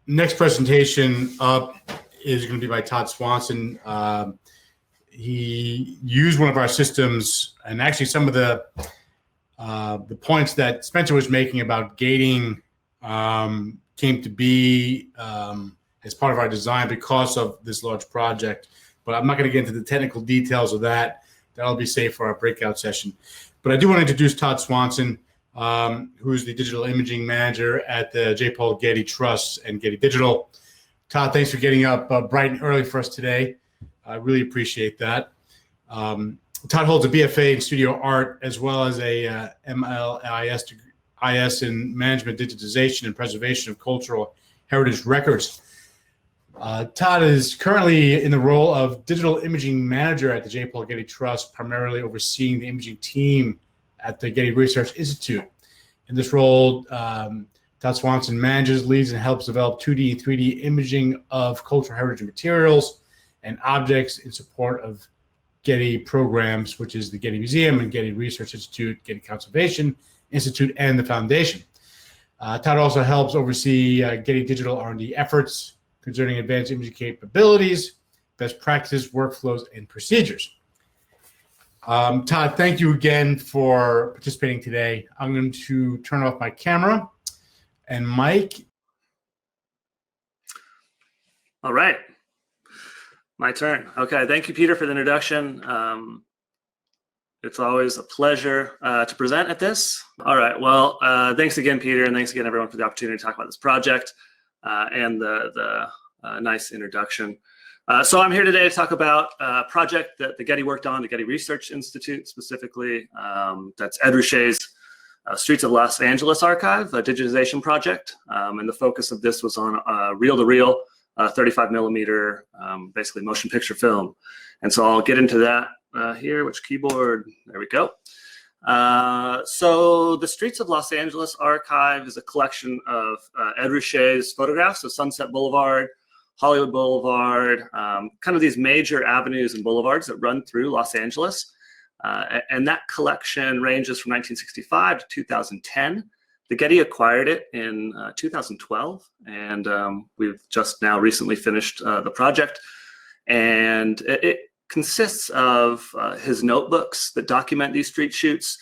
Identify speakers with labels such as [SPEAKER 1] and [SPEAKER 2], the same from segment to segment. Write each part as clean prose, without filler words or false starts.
[SPEAKER 1] Next presentation up is going to be by Todd Swanson. He used one of our systems, and actually some of the points that Spencer was making about gating came to be as part of our design because of this large project. But I'm not going to get into the technical details of that. That'll be saved for our breakout session. But I do want to introduce Todd Swanson, who's the digital imaging manager at the J. Paul Getty Trust and Getty Digital. Todd, thanks for getting up bright and early for us today. I really appreciate that. Todd holds a BFA in studio art as well as a MLIS in management, digitization, and preservation of cultural heritage records. Todd is currently in the role of digital imaging manager at the J. Paul Getty Trust, primarily overseeing the imaging team at the Getty Research Institute. In this role, Todd Swanson manages, leads, and helps develop 2D and 3D imaging of cultural heritage materials and objects in support of Getty programs, which is the Getty Museum and Getty Research Institute, Getty Conservation Institute, and the Foundation. Todd also helps oversee Getty Digital R&D efforts concerning advanced imaging capabilities, best practices, workflows, and procedures. Todd, thank you again for participating today. I'm going to turn off my camera and mic.
[SPEAKER 2] All right. My turn. Okay. Thank you, Peter, for the introduction. It's always a pleasure to present at this. All right. Well, thanks again, Peter, and thanks again, everyone, for the opportunity to talk about this project and the nice introduction. So I'm here today to talk about a project that the Getty worked on, the Getty Research Institute specifically. That's Ed Ruscha's Streets of Los Angeles archive, a digitization project. And the focus of this was on reel-to-reel 35 millimeter, basically motion picture film. And so I'll get into that here, which keyboard, there we go. So the Streets of Los Angeles archive is a collection of Ed Ruscha's photographs of Sunset Boulevard, Hollywood Boulevard, kind of these major avenues and boulevards that run through Los Angeles. And that collection ranges from 1965 to 2010. The Getty acquired it in 2012, and we've just now recently finished the project. And it consists of his notebooks that document these street shoots,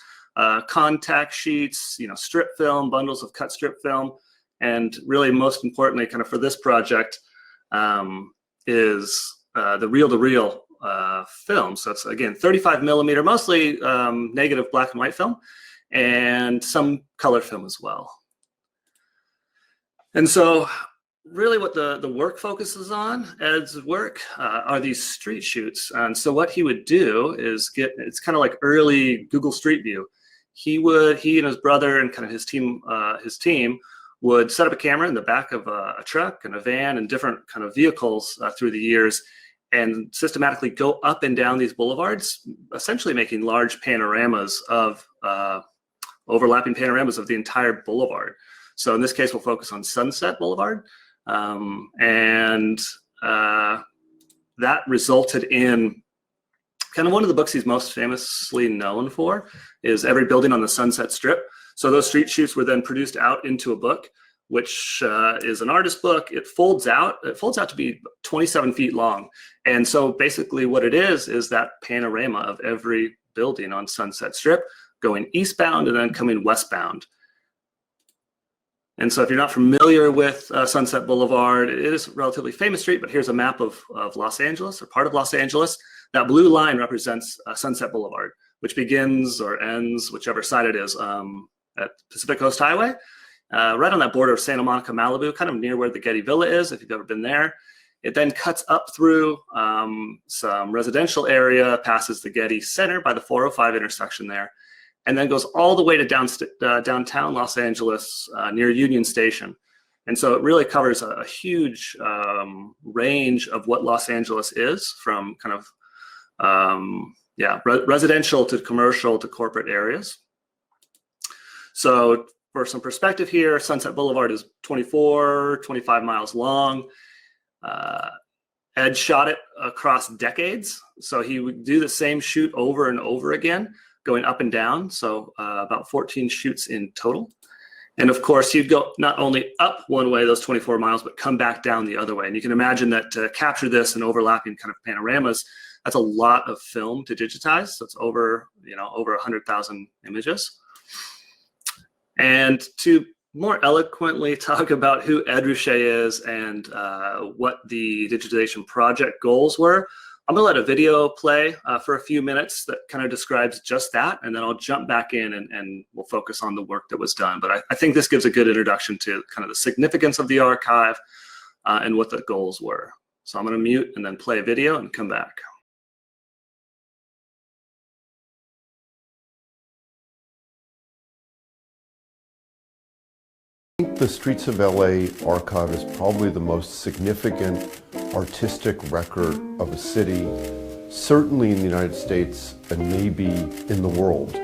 [SPEAKER 2] contact sheets, strip film, bundles of cut strip film, and really most importantly, kind of for this project, is the reel-to-reel film. So it's, again, 35 millimeter, mostly negative black and white film, and some color film as well. And so really what the work focuses on, Ed's work, are these street shoots. And so what he would do is it's kind of like early Google Street View. He and his brother and kind of his team would set up a camera in the back of a truck and a van and different kind of vehicles through the years, and systematically go up and down these boulevards, essentially making large panoramas of overlapping panoramas of the entire boulevard. So in this case, we'll focus on Sunset Boulevard. And that resulted in kind of one of the books he's most famously known for is Every Building on the Sunset Strip. So those street shoots were then produced out into a book, which is an artist book. It folds out to be 27 feet long. And so basically what it is that panorama of every building on Sunset Strip going eastbound and then coming westbound. And so if you're not familiar with Sunset Boulevard, it is a relatively famous street, but here's a map of Los Angeles, or part of Los Angeles. That blue line represents Sunset Boulevard, which begins or ends, whichever side it is, at Pacific Coast Highway, right on that border of Santa Monica, Malibu, kind of near where the Getty Villa is, if you've ever been there. It then cuts up through some residential area, passes the Getty Center by the 405 intersection there, and then goes all the way to downtown Los Angeles near Union Station. And so it really covers a huge range of what Los Angeles is, from kind of residential to commercial to corporate areas. So for some perspective here, Sunset Boulevard is 25 miles long. Ed shot it across decades. So he would do the same shoot over and over again, going up and down. So about 14 shoots in total. And of course, you'd go not only up one way, those 24 miles, but come back down the other way. And you can imagine that to capture this in overlapping kind of panoramas, that's a lot of film to digitize. So it's over 100,000 images. And to more eloquently talk about who Ed Ruscha is and what the digitization project goals were, I'm gonna let a video play for a few minutes that kind of describes just that, and then I'll jump back in and we'll focus on the work that was done. But I think this gives a good introduction to kind of the significance of the archive and what the goals were. So I'm gonna mute and then play a video and come back.
[SPEAKER 3] I think the Streets of LA archive is probably the most significant artistic record of a city, certainly in the United States and maybe in the world.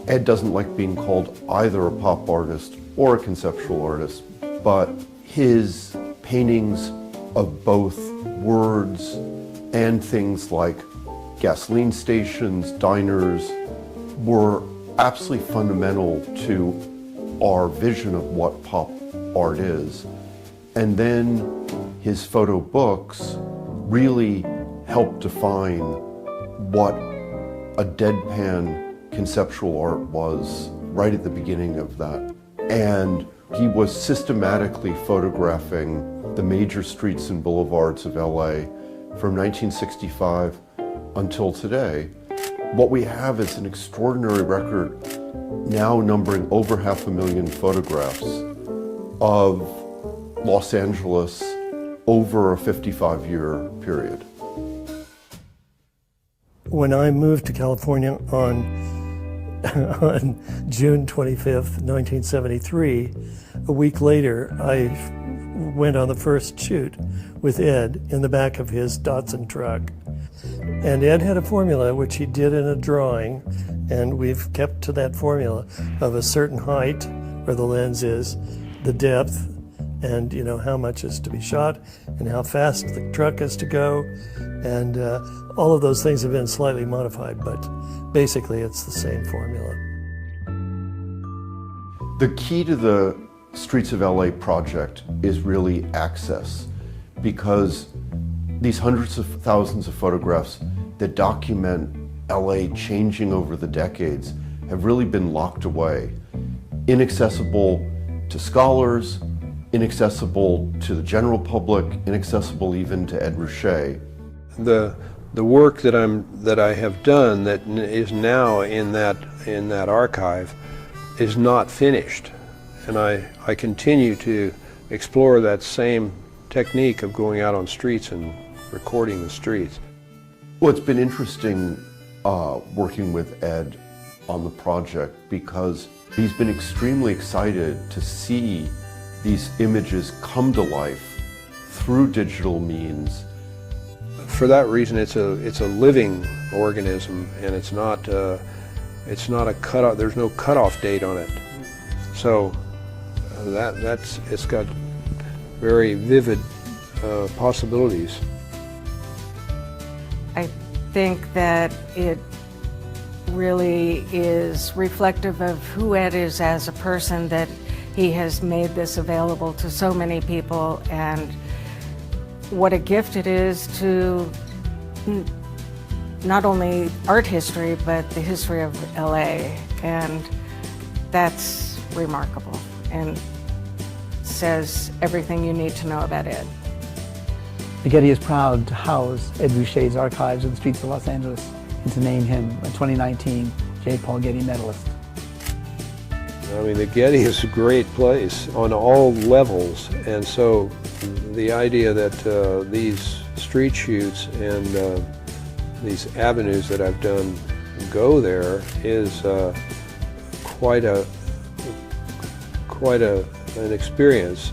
[SPEAKER 3] Ed doesn't like being called either a pop artist or a conceptual artist, but his paintings of both words and things like gasoline stations, diners, were absolutely fundamental to our vision of what pop art is. And then his photo books really helped define what a deadpan conceptual art was right at the beginning of that. And he was systematically photographing the major streets and boulevards of LA from 1965 until today. What we have is an extraordinary record now numbering over 500,000 photographs of Los Angeles over a 55-year period.
[SPEAKER 4] When I moved to California on June 25th, 1973, a week later, I went on the first shoot with Ed in the back of his Datsun truck. And Ed had a formula which he did in a drawing, and we've kept to that formula of a certain height where the lens is, the depth, and how much is to be shot, and how fast the truck is to go, and all of those things have been slightly modified, but basically it's the same formula.
[SPEAKER 3] The key to the Streets of LA project is really access, because these hundreds of thousands of photographs that document LA changing over the decades have really been locked away, inaccessible to scholars, inaccessible to the general public, inaccessible even to Ed Ruscha.
[SPEAKER 5] The work that I have done that is now in that archive is not finished, and I continue to explore that same technique of going out on streets and recording the streets.
[SPEAKER 3] Well, it's been interesting working with Ed on the project because he's been extremely excited to see these images come to life through digital means.
[SPEAKER 5] For that reason, it's a living organism, and it's not a cutoff. There's no cutoff date on it, so it's got very vivid possibilities.
[SPEAKER 6] I think that it really is reflective of who Ed is as a person, that he has made this available to so many people, and what a gift it is to not only art history, but the history of LA. And that's remarkable and says everything you need to know about Ed.
[SPEAKER 7] The Getty is proud to house Ed Ruscha's archives of the streets of Los Angeles and to name him a 2019 J. Paul Getty medalist.
[SPEAKER 5] I mean, the Getty is a great place on all levels, and so the idea that these street shoots and these avenues that I've done go there is quite an experience.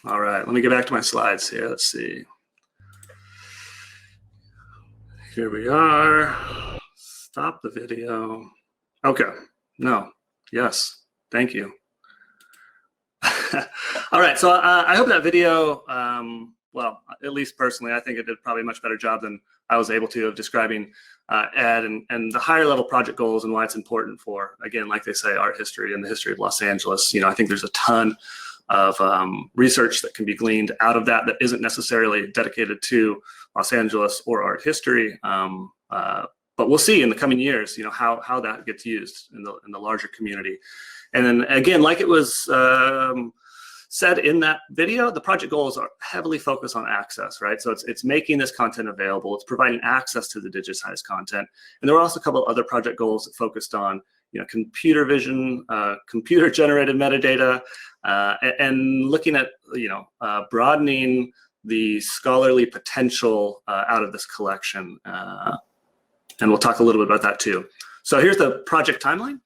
[SPEAKER 2] All right, let me get back to my slides here. Let's see. Here we are. stop the video. Okay. No. Yes. Thank you. All right. So I hope that video, well, at least personally, I think it did probably a much better job than I was able to of describing Ed and the higher level project goals and why it's important for, again, like they say, art history and the history of Los Angeles. I think there's a ton of research that can be gleaned out of that isn't necessarily dedicated to Los Angeles or art history. But we'll see in the coming years, how that gets used in the larger community. And then again, like it was said in that video, the project goals are heavily focused on access, right? So it's making this content available. It's providing access to the digitized content. And there were also a couple of other project goals that focused on, computer vision, computer generated metadata, and looking at, broadening the scholarly potential out of this collection. And we'll talk a little bit about that too. So here's the project timeline.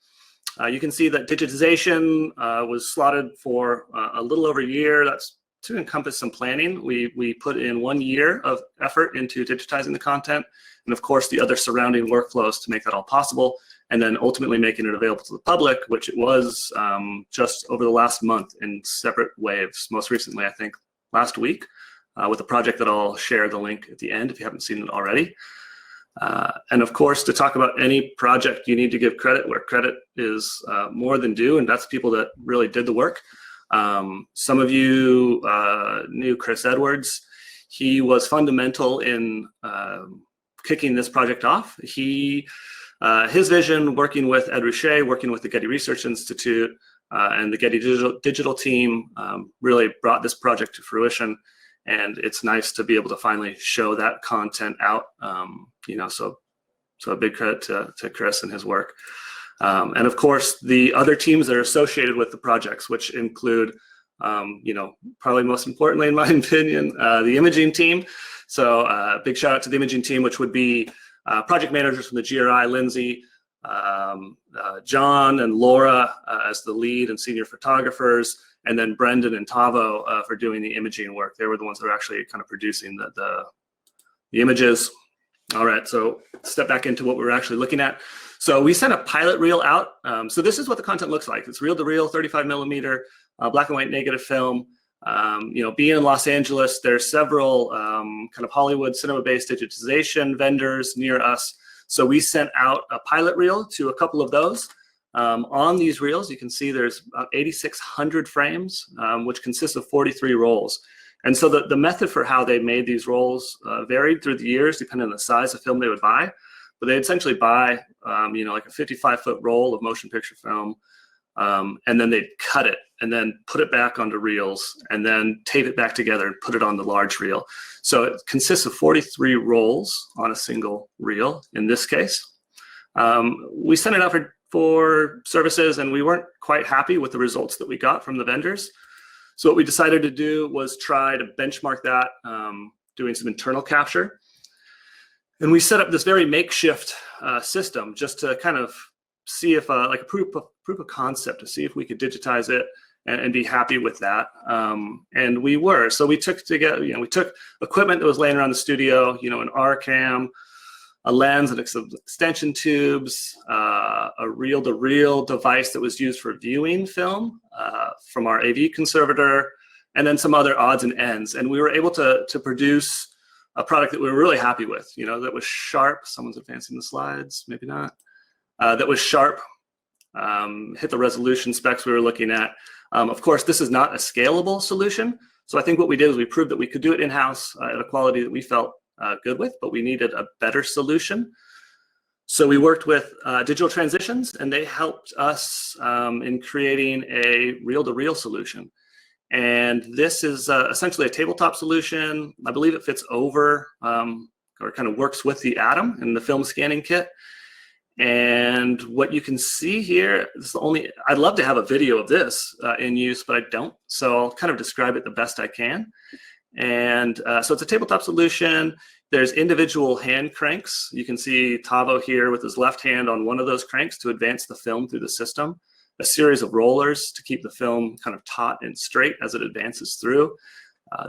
[SPEAKER 2] You can see that digitization was slotted for a little over a year. That's to encompass some planning. We put in 1 year of effort into digitizing the content, and of course the other surrounding workflows to make that all possible, and then ultimately making it available to the public, which it was just over the last month in separate waves. Most recently, I think last week, with a project that I'll share the link at the end if you haven't seen it already. And of course, to talk about any project, you need to give credit where credit is more than due, and that's people that really did the work. Some of you knew Chris Edwards. He was fundamental in kicking this project off. His vision, working with Ed Ruscha, working with the Getty Research Institute and the Getty Digital team, really brought this project to fruition. And it's nice to be able to finally show that content out, so a big credit to Chris and his work. And of course, the other teams that are associated with the projects, which include, probably most importantly, in my opinion, the imaging team. So big shout out to the imaging team, which would be project managers from the GRI, Lindsay, John and Laura as the lead and senior photographers, and then Brendan and Tavo for doing the imaging work. They were the ones that were actually kind of producing the images. All right, so step back into what we were actually looking at. So we sent a pilot reel out. So this is what the content looks like. It's reel-to-reel, 35 millimeter, black and white negative film. Being in Los Angeles, there's several kind of Hollywood cinema-based digitization vendors near us. So we sent out a pilot reel to a couple of those. On these reels, you can see there's about 8,600 frames, which consists of 43 rolls. And so the method for how they made these rolls varied through the years, depending on the size of film they would buy. But they essentially buy, like a 55-foot roll of motion picture film, and then they'd cut it and then put it back onto reels and then tape it back together and put it on the large reel. So it consists of 43 rolls on a single reel in this case. We sent it out for services, and we weren't quite happy with the results that we got from the vendors. So what we decided to do was try to benchmark that, doing some internal capture. And we set up this very makeshift system just to kind of see if, like a proof of concept, to see if we could digitize it and be happy with that. And we were. So we took together, we took equipment that was laying around the studio, an R-cam, a lens and some extension tubes, a reel-to-reel device that was used for viewing film from our AV conservator, and then some other odds and ends. And we were able to produce a product that we were really happy with, that was sharp. Someone's advancing the slides, maybe not. That was sharp, hit the resolution specs we were looking at. Of course, this is not a scalable solution. So I think what we did is we proved that we could do it in-house at a quality that we felt good with, but we needed a better solution. So we worked with Digital Transitions, and they helped us in creating a reel-to-reel solution. And this is essentially a tabletop solution. I believe it fits over or kind of works with the Atom in the film scanning kit. And what you can see here, this is the only, I'd love to have a video of this in use, but I don't. So I'll kind of describe it the best I can. And so it's a tabletop solution. There's individual hand cranks. You can see Tavo here with his left hand on one of those cranks to advance the film through the system. A series of rollers to keep the film kind of taut and straight as it advances through.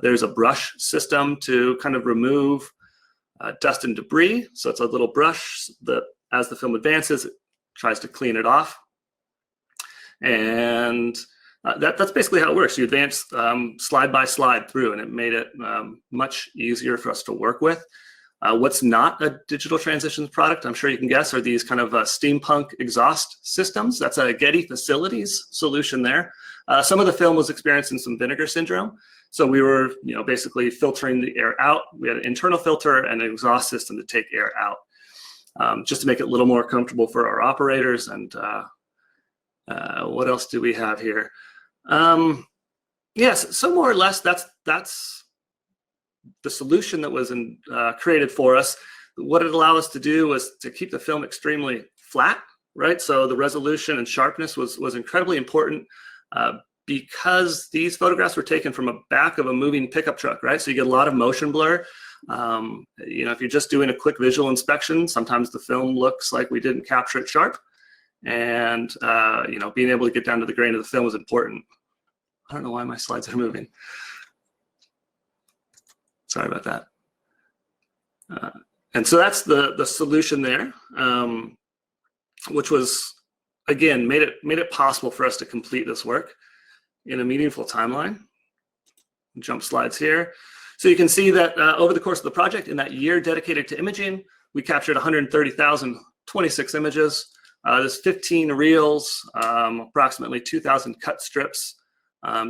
[SPEAKER 2] There's a brush system to kind of remove dust and debris. So it's a little brush that as the film advances, it tries to clean it off. And that's basically how it works. You advance slide by slide through, and it made it much easier for us to work with. What's not a digital transitions product, I'm sure you can guess, are these kind of steampunk exhaust systems. That's a Getty Facilities solution there. Some of the film was experiencing some vinegar syndrome. So we were, basically filtering the air out. We had an internal filter and an exhaust system to take air out, just to make it a little more comfortable for our operators. And what else do we have here? Yes, so more or less, that's the solution that was created for us. What it allowed us to do was to keep the film extremely flat, right? So the resolution and sharpness was incredibly important because these photographs were taken from a back of a moving pickup truck, right? So you get a lot of motion blur. If you're just doing a quick visual inspection, sometimes the film looks like we didn't capture it sharp. And, being able to get down to the grain of the film was important. I don't know why my slides are moving. Sorry about that. And so that's the solution there, which was, again, made it possible for us to complete this work in a meaningful timeline. Jump slides here. So you can see that over the course of the project, in that year dedicated to imaging, we captured 130,026 images. There's 15 reels, approximately 2,000 cut strips.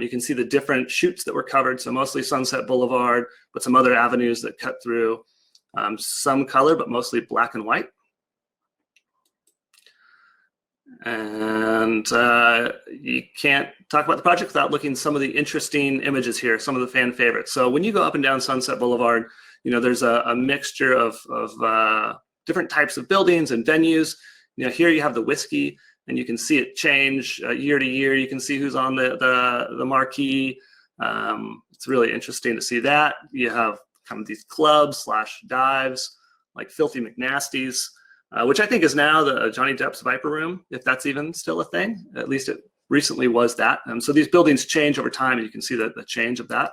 [SPEAKER 2] You can see the different shoots that were covered, so mostly Sunset Boulevard, but some other avenues that cut through. Some color, but mostly black and white. And you can't talk about the project without looking at some of the interesting images here, some of the fan favorites. So when you go up and down Sunset Boulevard, there's a mixture of different types of buildings and venues. Here you have the Whiskey, and you can see it change year to year. You can see who's on the marquee. It's really interesting to see that. You have kind of these clubs / dives, like Filthy McNasty's, which I think is now the Johnny Depp's Viper Room, if that's even still a thing. At least it recently was that. So these buildings change over time, and you can see the change of that.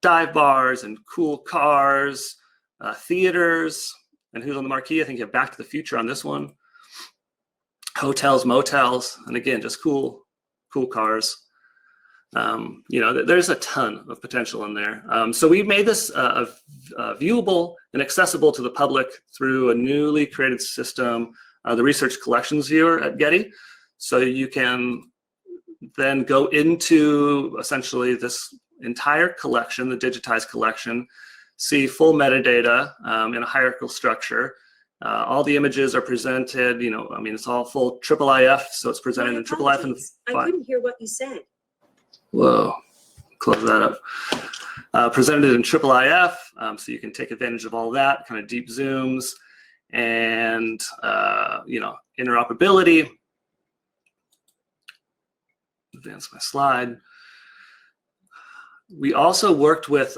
[SPEAKER 2] Dive bars and cool cars, theaters, and who's on the marquee? I think you have Back to the Future on this one. Hotels, motels, and again, just cool cars. There's a ton of potential in there. So we made this viewable and accessible to the public through a newly created system, the Research Collections Viewer at Getty. So you can then go into essentially this entire collection, the digitized collection, see full metadata in a hierarchical structure. All the images are presented, it's all full IIIF, so it's presented in IIIF. And
[SPEAKER 8] I couldn't hear what you said.
[SPEAKER 2] Whoa, close that up. Presented in IIIF, so you can take advantage of all that, kind of deep zooms and, interoperability. Advance my slide. We also worked with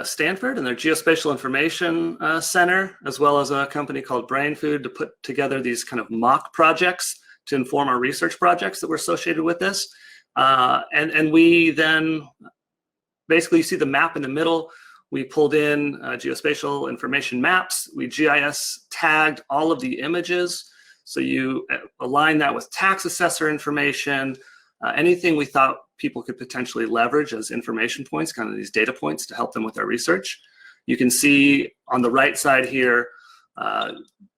[SPEAKER 2] Stanford and their Geospatial Information Center, as well as a company called Brain Food, to put together these kind of mock projects to inform our research projects that were associated with this. And we then basically, you see the map in the middle. We pulled in geospatial information maps. We GIS tagged all of the images. So you align that with tax assessor information, anything we thought people could potentially leverage as information points, kind of these data points to help them with their research. You can see on the right side here,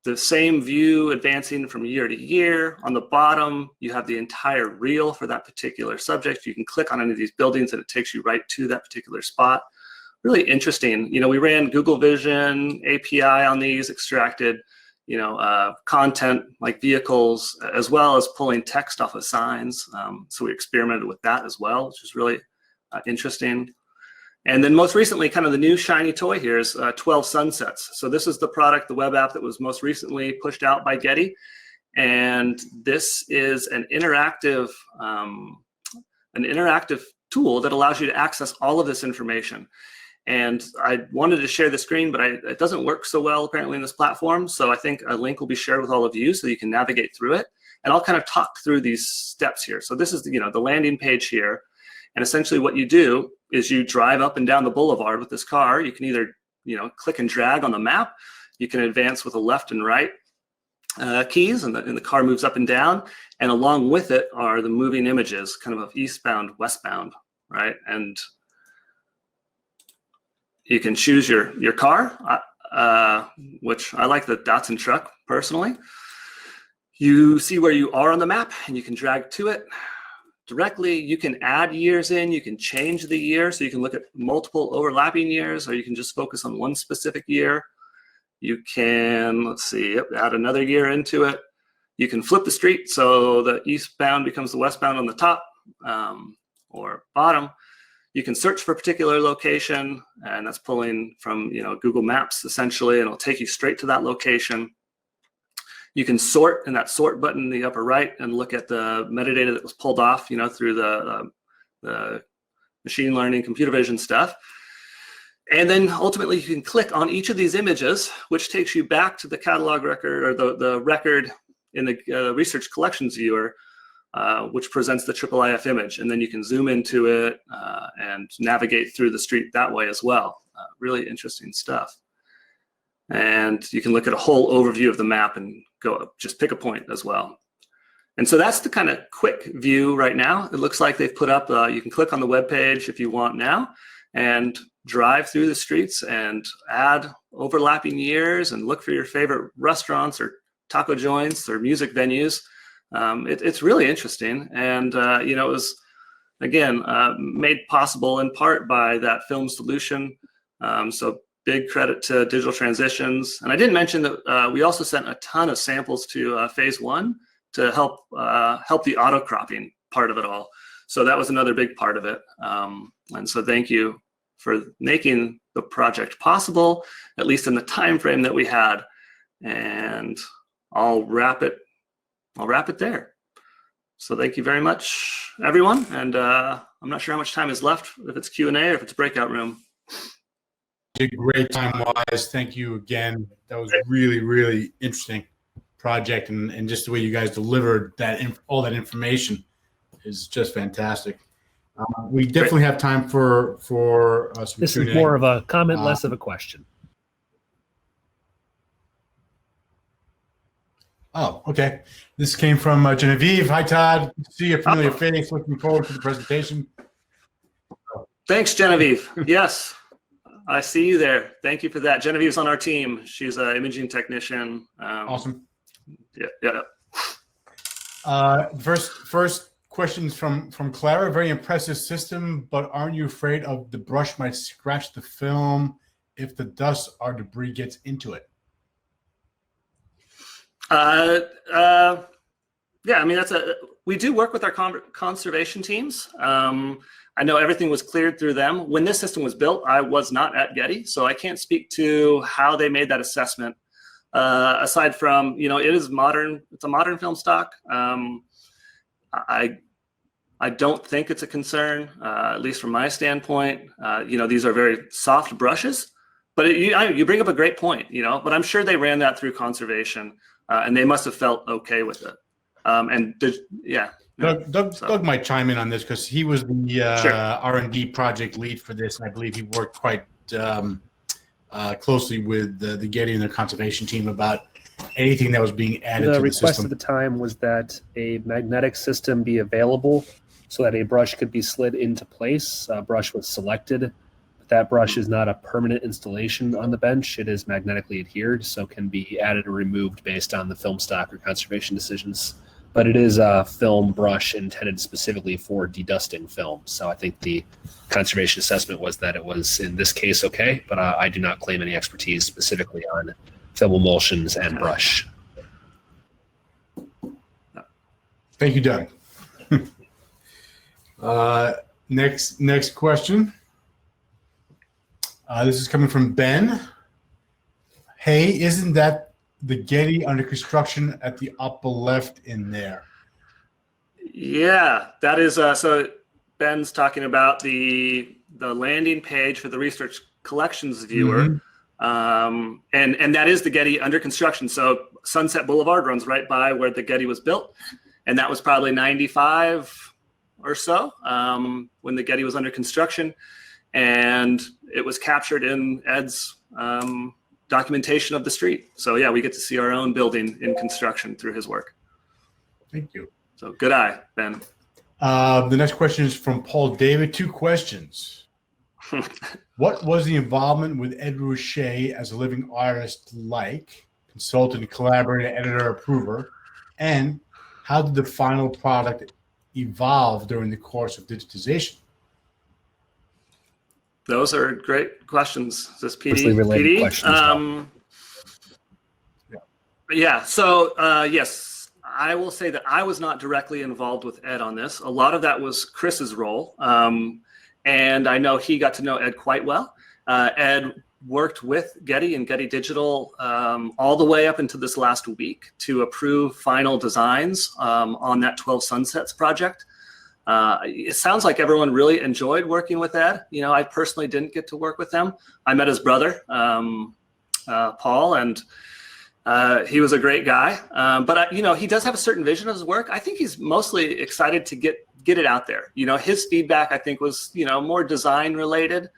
[SPEAKER 2] the same view advancing from year to year. On the bottom, you have the entire reel for that particular subject. You can click on any of these buildings and it takes you right to that particular spot. Really interesting. We ran Google Vision API on these, extracted content like vehicles, as well as pulling text off of signs. So we experimented with that as well, which is really interesting. And then most recently, kind of the new shiny toy here is 12 Sunsets. So this is the product, the web app that was most recently pushed out by Getty. And this is an interactive tool that allows you to access all of this information. And I wanted to share the screen, but it doesn't work so well apparently in this platform. So I think a link will be shared with all of you so you can navigate through it. And I'll kind of talk through these steps here. So this is the landing page here. And essentially what you do is you drive up and down the boulevard with this car. You can either click and drag on the map You can advance with the left and right keys, and the car moves up and down. And along with it are the moving images, kind of eastbound, westbound, right? And you can choose your car, which I like the Datsun truck personally. You see where you are on the map, and you can drag to it directly. You can add years in, you can change the year, so you can look at multiple overlapping years, or you can just focus on one specific year. You can, let's see, add another year into it. You can flip the street, so the eastbound becomes the westbound on the top or bottom. You can search for a particular location, and that's pulling from Google Maps essentially, and it'll take you straight to that location. You can sort in that sort button in the upper right and look at the metadata that was pulled off, through the machine learning, computer vision stuff. And then ultimately you can click on each of these images, which takes you back to the catalog record, or the record in the research collections viewer, which presents the IIIF image. And then you can zoom into it and navigate through the street that way as well. Really interesting stuff. And you can look at a whole overview of the map and just pick a point as well. And so that's the kind of quick view right now. It looks like they've put up, you can click on the web page if you want now, and drive through the streets and add overlapping years and look for your favorite restaurants or taco joints or music venues. It's really interesting. And, it was, again, made possible in part by that film solution. So big credit to Digital Transitions. And I didn't mention that we also sent a ton of samples to phase 1 to help the auto cropping part of it all. So that was another big part of it. And so thank you for making the project possible, at least in the time frame that we had. And I'll wrap it there. So thank you very much, everyone. And I'm not sure how much time is left, if it's Q&A or if it's breakout room.
[SPEAKER 1] Did great time-wise. Thank you again. That was really, really interesting project, and just the way you guys delivered all that information is just fantastic. We definitely have time for some
[SPEAKER 8] This
[SPEAKER 1] Q&A.
[SPEAKER 8] is more of a comment, less of a question.
[SPEAKER 1] Oh, okay. This came from Genevieve. Hi, Todd. Good to see a familiar face. Looking forward to the presentation.
[SPEAKER 2] Thanks, Genevieve. Yes, I see you there. Thank you for that. Genevieve's on our team. She's an imaging technician.
[SPEAKER 1] Awesome.
[SPEAKER 2] Yeah.
[SPEAKER 1] First questions from Clara. Very impressive system, but aren't you afraid of the brush might scratch the film if the dust or debris gets into it?
[SPEAKER 2] Yeah, I mean, we do work with our conservation teams. I know everything was cleared through them. When this system was built, I was not at Getty, so I can't speak to how they made that assessment. Aside from, it is modern. It's a modern film stock. I don't think it's a concern, at least from my standpoint. These are very soft brushes, but you bring up a great point. But I'm sure they ran that through conservation, and they must have felt okay with it.
[SPEAKER 1] Doug might chime in on this because he was the
[SPEAKER 2] Sure.
[SPEAKER 1] R&D project lead for this, and I believe he worked quite closely with the Getty and their conservation team about anything that was being added to
[SPEAKER 8] The
[SPEAKER 1] the
[SPEAKER 8] request
[SPEAKER 1] system.
[SPEAKER 8] at the time was that a magnetic system be available so that a brush could be slid into place. A brush was selected. That brush is not a permanent installation on the bench. It is magnetically adhered, so can be added or removed based on the film stock or conservation decisions. But it is a film brush intended specifically for dedusting film. So I think the conservation assessment was that it was, in this case, okay, but I do not claim any expertise specifically on film emulsions and brush.
[SPEAKER 1] Thank you, Doug. Next question. This is coming from Ben. Hey, isn't that the Getty under construction at the upper left in there?
[SPEAKER 2] Yeah, that is, so Ben's talking about the landing page for the research collections viewer. Mm-hmm. And that is the Getty under construction. So Sunset Boulevard runs right by where the Getty was built. And that was probably 95 or so when the Getty was under construction. And it was captured in Ed's documentation of the street. So yeah, we get to see our own building in construction through his work.
[SPEAKER 1] Thank you.
[SPEAKER 2] So good eye, Ben.
[SPEAKER 1] The next question is from Paul David. 2 questions. What was the involvement with Ed Ruscha as a living artist like? Consultant, collaborator, editor, approver? And how did the final product evolve during the course of digitization?
[SPEAKER 2] Those are great questions. Is this
[SPEAKER 8] Closely related
[SPEAKER 2] PD?
[SPEAKER 8] questions, though.
[SPEAKER 2] Yeah. So yes, I will say that I was not directly involved with Ed on this. A lot of that was Chris's role, and I know he got to know Ed quite well. Ed worked with Getty and Getty Digital all the way up into this last week to approve final designs on that 12 Sunsets project. It sounds like everyone really enjoyed working with Ed. You know, I personally didn't get to work with him. I met his brother, Paul, and he was a great guy. But you know, he does have a certain vision of his work. I think he's mostly excited to get it out there. You know, his feedback, I think, was, you know, more design related.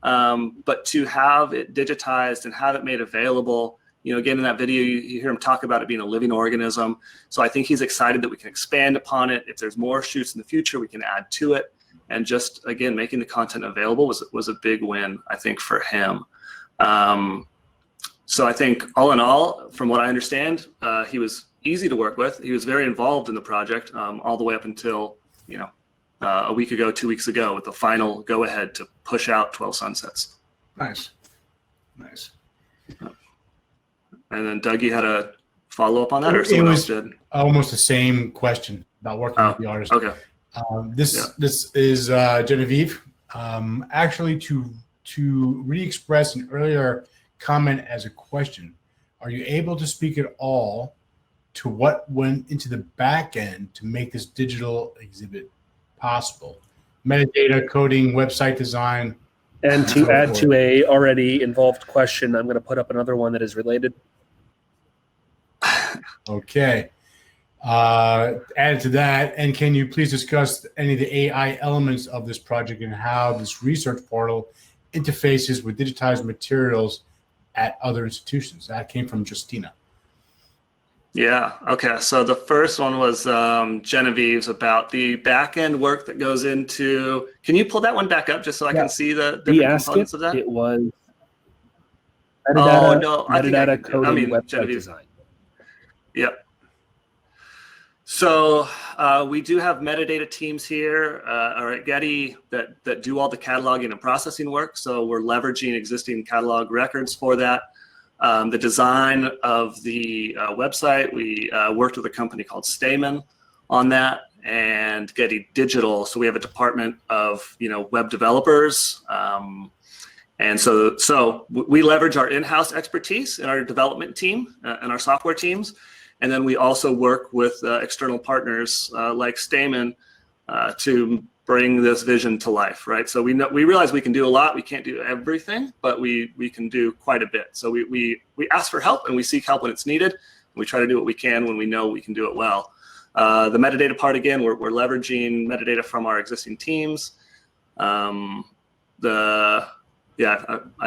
[SPEAKER 2] But to have it digitized and have it made available, you know, again, in that video, you hear him talk about it being a living organism. So I think he's excited that we can expand upon it. If there's more shoots in the future, we can add to it. And just, again, making the content available was a big win, I think, for him. So I think all in all, from what I understand, he was easy to work with. He was very involved in the project all the way up until, you know, a week ago, 2 weeks ago, with the final go ahead to push out 12 Sunsets.
[SPEAKER 1] Nice. Nice.
[SPEAKER 2] And then Dougie had a follow up on that, or someone else did?
[SPEAKER 1] Almost the same question about working with the artist.
[SPEAKER 2] Okay.
[SPEAKER 1] This is Genevieve. Actually, to re-express an earlier comment as a question, are you able to speak at all to what went into the back end to make this digital exhibit possible? Metadata, coding, website design.
[SPEAKER 8] And to add to a already involved question, I'm going to put up another one that is related.
[SPEAKER 1] Okay. Added to that, and can you please discuss any of the AI elements of this project and how this research portal interfaces with digitized materials at other institutions? That came from Justina.
[SPEAKER 2] Yeah. Okay. So the first one was Genevieve's about the back end work that goes into. Can you pull that one back up just so I can see the different components of that?
[SPEAKER 8] It was
[SPEAKER 2] metadata, no,
[SPEAKER 8] metadata coding, website
[SPEAKER 2] Genevieve.
[SPEAKER 8] design.
[SPEAKER 2] Yep. So we do have metadata teams here or at Getty that do all the cataloging and processing work. So we're leveraging existing catalog records for that. The design of the website, we worked with a company called Stamen on that, and Getty Digital. So we have a department of, you know, web developers. And so we leverage our in-house expertise in our development team and our software teams. And then we also work with external partners like Stamen to bring this vision to life, right? So we realize we can do a lot. We can't do everything, but we can do quite a bit. So we ask for help and we seek help when it's needed. We try to do what we can when we know we can do it well. The metadata part, again, we're leveraging metadata from our existing teams. I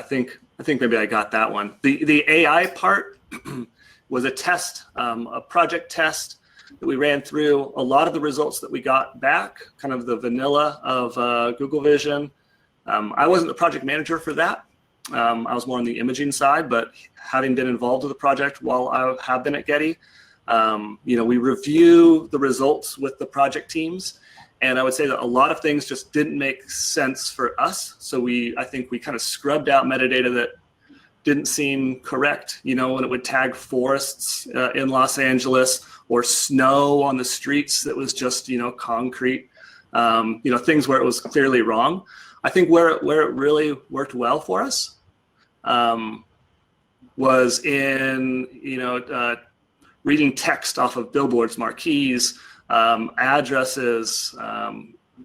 [SPEAKER 2] think maybe I got that one. The AI part was a test, a project test that we ran through. A lot of the results that we got back, kind of the vanilla of Google Vision. I wasn't the project manager for that. I was more on the imaging side, but having been involved with the project while I have been at Getty, you know, we review the results with the project teams. And I would say that a lot of things just didn't make sense for us. So I think we kind of scrubbed out metadata that didn't seem correct, you know, when it would tag forests in Los Angeles or snow on the streets that was just, you know, concrete, you know, things where it was clearly wrong. I think where it really worked well for us was in, you know, reading text off of billboards, marquees, addresses,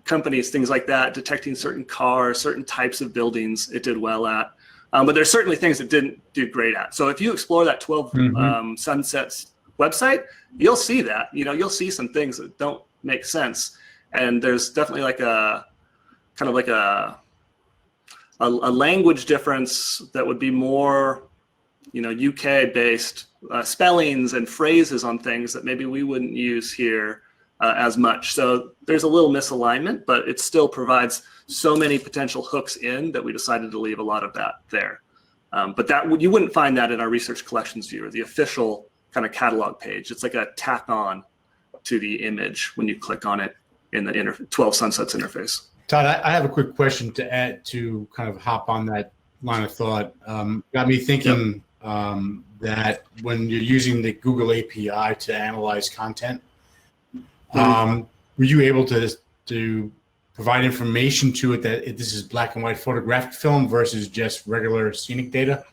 [SPEAKER 2] companies, things like that, detecting certain cars, certain types of buildings it did well at. But there's certainly things it didn't do great at. So if you explore that 12 Sunsets website, you'll see that, you know, you'll see some things that don't make sense. And there's definitely like a kind of like a language difference that would be more UK-based spellings and phrases on things that maybe we wouldn't use here as much. So there's a little misalignment, but it still provides so many potential hooks in that we decided to leave a lot of that there. But that you wouldn't find that in our research collections viewer, the official kind of catalog page. It's like a tack on to the image when you click on it in the 12 Sunsets interface.
[SPEAKER 1] Todd, I have a quick question to add to kind of hop on that line of thought. Got me thinking that when you're using the Google API to analyze content, were you able to provide information to it that this is black and white photographic film versus just regular scenic data?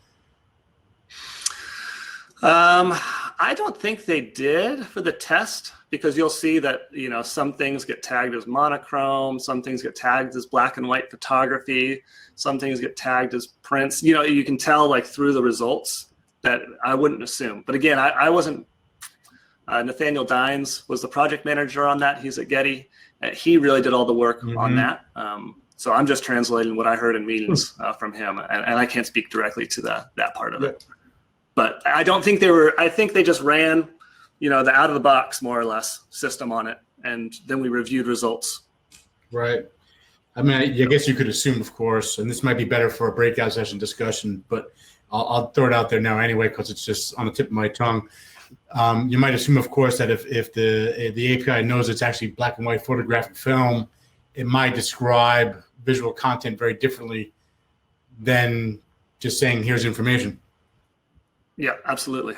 [SPEAKER 2] I don't think they did for the test, because you'll see that, some things get tagged as monochrome, some things get tagged as black and white photography, some things get tagged as prints. You can tell like through the results that I wouldn't assume. But again, I wasn't, Nathaniel Dines was the project manager on that. He's at Getty. He really did all the work on that. So I'm just translating what I heard in meetings from him, and I can't speak directly to that part of it. But I don't think I think they just ran, the out of the box, more or less, system on it. And then we reviewed results.
[SPEAKER 1] Right. I mean, I guess you could assume, of course, and this might be better for a breakout session discussion, but I'll throw it out there now anyway, because it's just on the tip of my tongue. You might assume, of course, that if the API knows it's actually black and white photographic film, it might describe visual content very differently than just saying, here's information.
[SPEAKER 2] Yeah, absolutely.